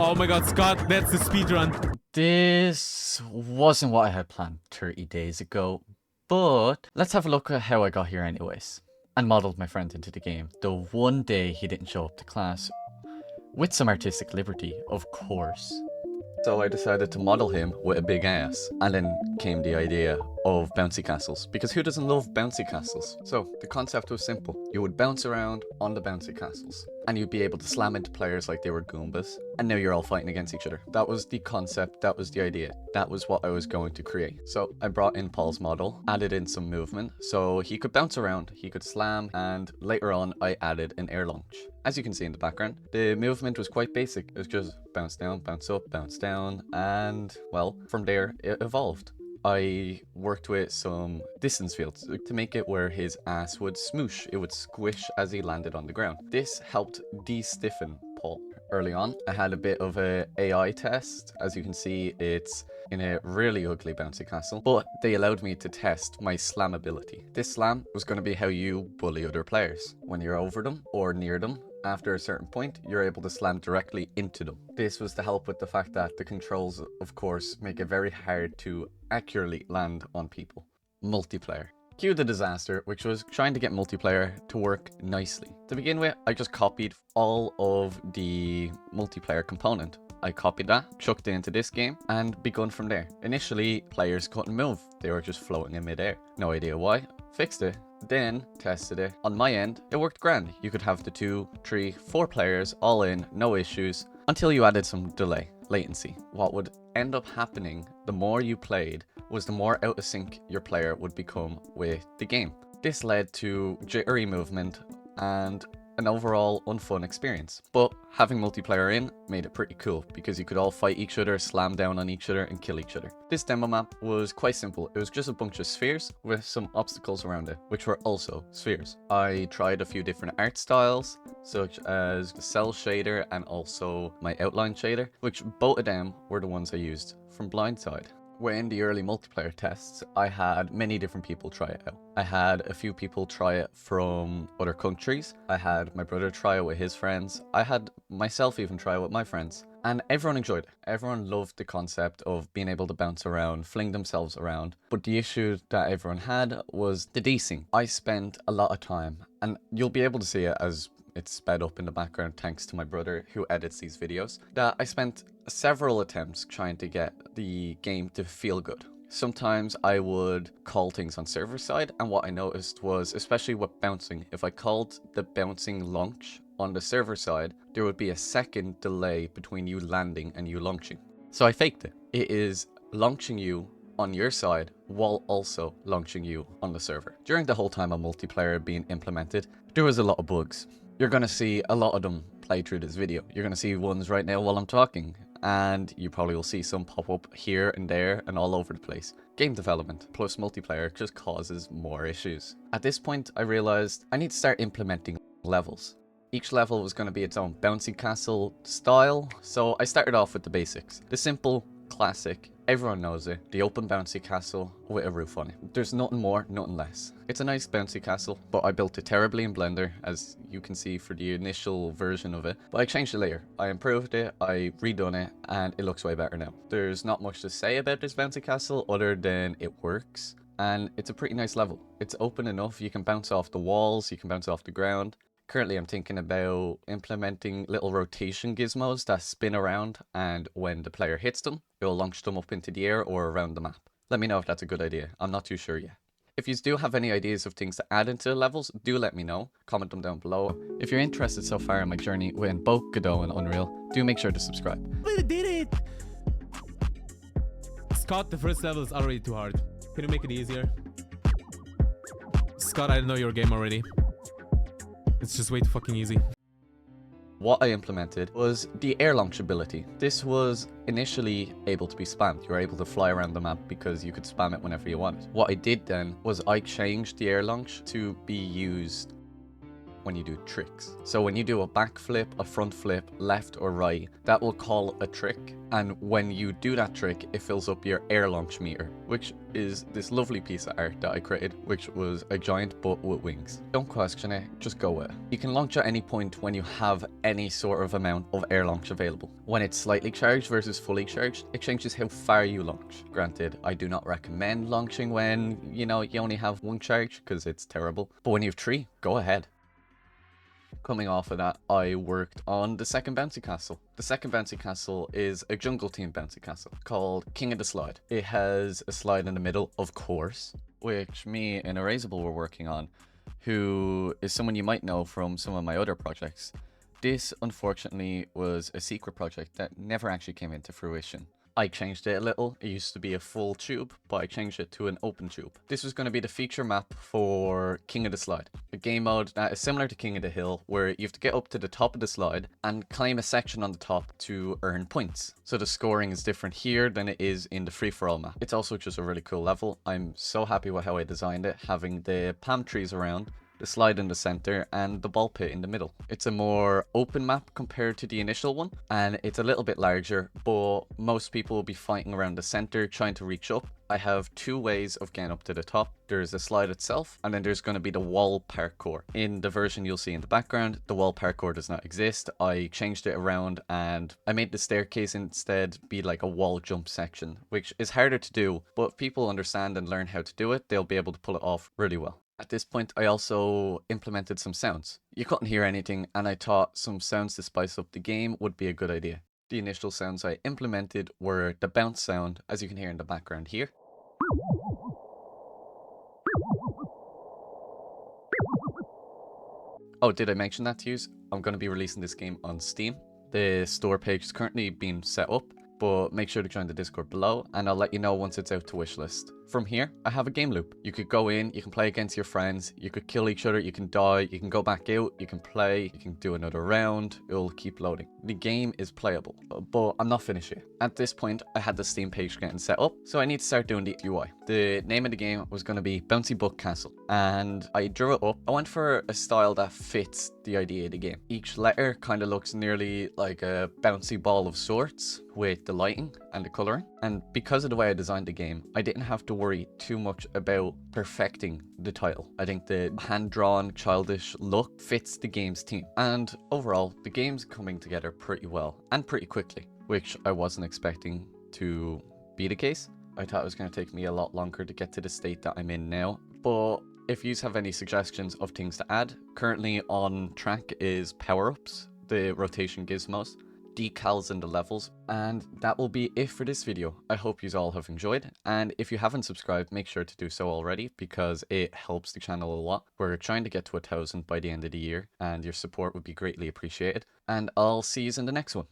Oh my god, Scott, that's the speedrun. This wasn't what I had planned 30 days ago, but let's have a look at how I got here anyways. And modeled my friend into the game, the one day he didn't show up to class. With some artistic liberty, of course. So I decided to model him with a big ass, and then came the idea of bouncy castles, because who doesn't love bouncy castles? So the concept was simple. You would bounce around on the bouncy castles, and you'd be able to slam into players like they were Goombas, and now you're all fighting against each other. That was the concept, that was the idea, that was what I was going to create. So I brought in Paul's model, added in some movement, so he could bounce around, he could slam, and later on I added an air launch. As you can see in the background, the movement was quite basic. It was just bounce down, bounce up, bounce down, and well, from there it evolved. I worked with some distance fields to make it where his ass would smoosh, it would squish as he landed on the ground. This helped de-stiffen Paul. Early on, I had a bit of a AI test. As you can see, it's in a really ugly bouncy castle, but they allowed me to test my slam ability. This slam was going to be how you bully other players. When you're over them or near them, after a certain point, you're able to slam directly into them. This was to help with the fact that the controls, of course, make it very hard to accurately land on people. Multiplayer. Cue the disaster, which was trying to get multiplayer to work nicely. To begin with, I just copied all of the multiplayer component. I copied that, chucked it into this game, and begun from there. Initially, players couldn't move. They were just floating in midair. No idea why. Fixed it. Then tested it. On my end, it worked grand. You could have the 2, 3, 4 players all in, no issues, until you added some delay, latency. What would end up happening the more you played was the more out of sync your player would become with the game. This led to jittery movement and an overall unfun experience. But having multiplayer in made it pretty cool because you could all fight each other, slam down on each other, and kill each other. This demo map was quite simple. It was just a bunch of spheres with some obstacles around it, which were also spheres. I tried a few different art styles, such as the cell shader and also my outline shader, which both of them were the ones I used from Blindside. When the early multiplayer tests, I had many different people try it out. I had a few people try it from other countries. I had my brother try it with his friends. I had myself even try it with my friends. And everyone enjoyed it. Everyone loved the concept of being able to bounce around, fling themselves around. But the issue that everyone had was the desync. I spent a lot of time, and you'll be able to see it as it's sped up in the background thanks to my brother who edits these videos, that I spent several attempts trying to get the game to feel good. Sometimes I would call things on server side, and what I noticed was, especially with bouncing, if I called the bouncing launch on the server side, there would be a second delay between you landing and you launching. So I faked it. It is launching you on your side while also launching you on the server. During the whole time of multiplayer being implemented, there was a lot of bugs. You're going to see a lot of them play through this video. You're going to see ones right now while I'm talking, and you probably will see some pop up here and there and all over the place. Game development plus multiplayer just causes more issues. At this point, I realized I need to start implementing levels. Each level was going to be its own bouncy castle style, so I started off with the basics. The simple, classic, everyone knows it, the open bouncy castle with a roof on it. There's nothing more, nothing less. It's a nice bouncy castle, but I built it terribly in Blender, as you can see for the initial version of it. But I changed it later. I improved it, I redone it, and it looks way better now. There's not much to say about this bouncy castle other than it works, and it's a pretty nice level. It's open enough, you can bounce off the walls, you can bounce off the ground. Currently, I'm thinking about implementing little rotation gizmos that spin around, and when the player hits them, it will launch them up into the air or around the map. Let me know if that's a good idea. I'm not too sure yet. If you do have any ideas of things to add into the levels, do let me know. Comment them down below. If you're interested so far in my journey within both Godot and Unreal, do make sure to subscribe. We did it! Scott, the first level is already too hard. Can you make it easier? Scott, I know your game already. It's just way too fucking easy. What I implemented was the air launch ability. This was initially able to be spammed. You were able to fly around the map because you could spam it whenever you wanted. What I did then was I changed the air launch to be used when you do tricks. So when you do a back flip, a front flip, left or right, that will call a trick. And when you do that trick, it fills up your air launch meter, which is this lovely piece of art that I created, which was a giant butt with wings. Don't question it, just go with it. You can launch at any point when you have any sort of amount of air launch available. When it's slightly charged versus fully charged, it changes how far you launch. Granted, I do not recommend launching when, you only have one charge, because it's terrible. But when you have 3, go ahead. Coming off of that, I worked on the second bouncy castle. The second bouncy castle is a jungle team bouncy castle called King of the Slide. It has a slide in the middle, of course, which me and Erasable were working on, who is someone you might know from some of my other projects. This, unfortunately, was a secret project that never actually came into fruition. I changed it a little. It used to be a full tube, but I changed it to an open tube. This was going to be the feature map for King of the Slide, a game mode that is similar to King of the Hill, where you have to get up to the top of the slide and climb a section on the top to earn points. So the scoring is different here than it is in the free-for-all map. It's also just a really cool level. I'm so happy with how I designed it, having the palm trees around, the slide in the center, and the ball pit in the middle. It's a more open map compared to the initial one, and it's a little bit larger, but most people will be fighting around the center trying to reach up. I have 2 ways of getting up to the top. There's the slide itself, and then there's going to be the wall parkour. In the version you'll see in the background, the wall parkour does not exist. I changed it around and I made the staircase instead be like a wall jump section, which is harder to do, but if people understand and learn how to do it, they'll be able to pull it off really well. At this point, I also implemented some sounds. You couldn't hear anything, and I thought some sounds to spice up the game would be a good idea. The initial sounds I implemented were the bounce sound, as you can hear in the background here. Oh, did I mention that to you? I'm going to be releasing this game on Steam. The store page is currently being set up, but make sure to join the Discord below, and I'll let you know once it's out to wishlist. From here, I have a game loop. You could go in, you can play against your friends, you could kill each other, you can die, you can go back out, you can play, you can do another round, it'll keep loading. The game is playable, but I'm not finished yet. At this point, I had the Steam page getting set up, so I need to start doing the UI. The name of the game was going to be Bouncy Book Castle, and I drew it up. I went for a style that fits the idea of the game. Each letter kind of looks nearly like a bouncy ball of sorts with the lighting and the coloring. And because of the way I designed the game, I didn't have to worry too much about perfecting the title. I think the hand-drawn, childish look fits the game's theme. And overall, the game's coming together pretty well and pretty quickly, which I wasn't expecting to be the case. I thought it was going to take me a lot longer to get to the state that I'm in now, but if you have any suggestions of things to add, currently on track is power-ups, the rotation gizmos, decals in the levels, and that will be it for this video. I hope you all have enjoyed, and if you haven't subscribed, make sure to do so already because it helps the channel a lot. We're trying to get to 1,000 by the end of the year, and your support would be greatly appreciated, and I'll see you in the next one.